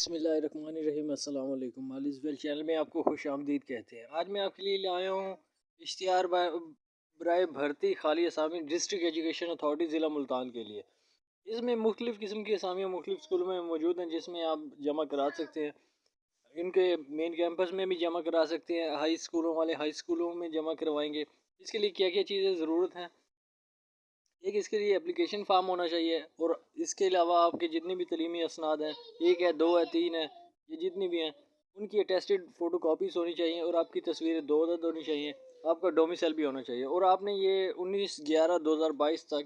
बिस्मिल्लाहिर्रहमानिर्रहीम। अस्सलाम वालेकुम। मालिस वेल चैनल में आपको खुश आमदीद कहते हैं। आज मैं आपके लिए लाया हूँ इश्तिहार बराए भर्ती खाली असामी डिस्ट्रिक्ट एजुकेशन अथॉरिटी ज़िला मुल्तान के लिए। इसमें मुख्तलिफ़ किस्म की असामियाँ मुख्तलिफ़ स्कूलों में मौजूद हैं, जिसमें आप जमा करा सकते हैं। इनके मेन कैंपस में भी जमा करा सकते हैं, हाई स्कूलों वाले हाई स्कूलों में जमा करवाएंगे। इसके लिए क्या क्या चीज़ें ज़रूरत हैं? एक, इसके लिए एप्लीकेशन फार्म होना चाहिए, और इसके अलावा आपके जितनी भी तलीमी असनाद हैं, एक है, दो है, तीन है, ये जितनी भी हैं, उनकी अटेस्टेड फ़ोटो कापीज़ होनी चाहिए, और आपकी तस्वीरें 2 अदद होनी चाहिए। आपका डोमिसाइल भी होना चाहिए, और आपने ये 19/11/2022 तक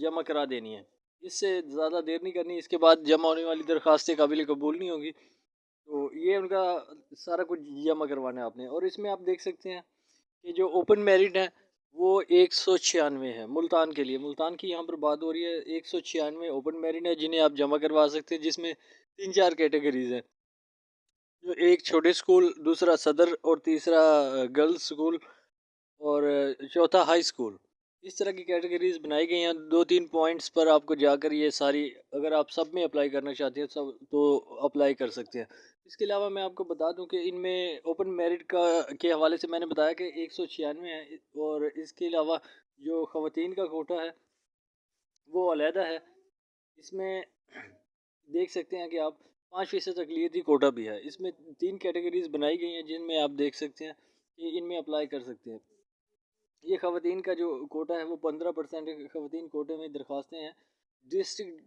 जमा करा देनी है। इससे ज़्यादा देर नहीं करनी, इसके बाद जमा होने वाली दरख्वास्तें काबिल कबूल नहीं होंगी। तो ये उनका सारा कुछ जमा करवाना है आपने। और इसमें आप देख सकते हैं कि जो ओपन मेरिट है वो 196 है मुल्तान के लिए। मुल्तान की यहाँ पर बात हो रही है। 196 ओपन मेरिट है जिन्हें आप जमा करवा सकते हैं, जिसमें 3-4 कैटेगरीज हैं। जो एक छोटे स्कूल, दूसरा सदर, और तीसरा गर्ल्स स्कूल, और चौथा हाई स्कूल। इस तरह की कैटेगरीज बनाई गई हैं। 2-3 पॉइंट्स पर आपको जाकर ये सारी, अगर आप सब में अप्लाई करना चाहते हैं सब, तो अप्लाई कर सकते हैं। इसके अलावा मैं आपको बता दूं कि इनमें ओपन मेरिट का के हवाले से मैंने बताया कि 196 है, और इसके अलावा जो ख़वातीन का कोटा है वो अलहदा है। इसमें देख सकते हैं कि आप 5% अक़लियती कोटा भी है। इसमें 3 कैटेगरीज बनाई गई हैं जिनमें आप देख सकते हैं कि इनमें अप्लाई कर सकते हैं। ये ख़वातीन का जो कोटा है वो 15% ख़वातीन कोटे में दरख्वास्तें हैं डिस्ट्रिक्ट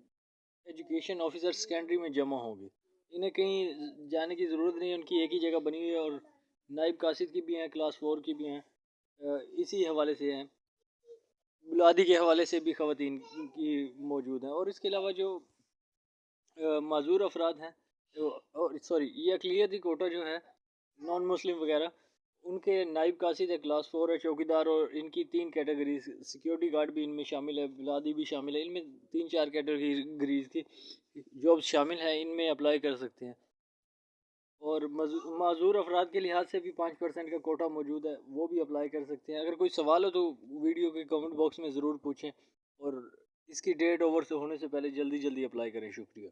एजुकेशन ऑफिसर सेकेंडरी में जमा होंगी। इन्हें कहीं जाने की ज़रूरत नहीं है, उनकी एक ही जगह बनी हुई है। और नाइब कासिद की भी हैं, क्लास 4 की भी हैं, इसी हवाले से हैं। बुलादी के हवाले से भी ख़वातीन की मौजूद हैं। और इसके अलावा जो माजूर अफराद हैं, और सॉरी, ये अक़लियती कोटा जो है, नॉन मुस्लिम वगैरह, उनके नाइब कासिद है, क्लास 4 है, चौकीदार, और इनकी 3 कैटेगरीज, सिक्योरिटी गार्ड भी इनमें शामिल है, बिलादी भी शामिल है। इनमें 3-4 कैटेगरीज की जॉब शामिल है, इनमें अप्लाई कर सकते हैं। और माजूर अफराद के लिहाज से भी 5% का कोटा मौजूद है, वो भी अप्लाई कर सकते हैं। अगर कोई सवाल हो तो वीडियो के कमेंट बॉक्स में ज़रूर पूछें, और इसकी डेट ओवर से होने से पहले जल्दी जल्दी अप्लाई करें। शुक्रिया।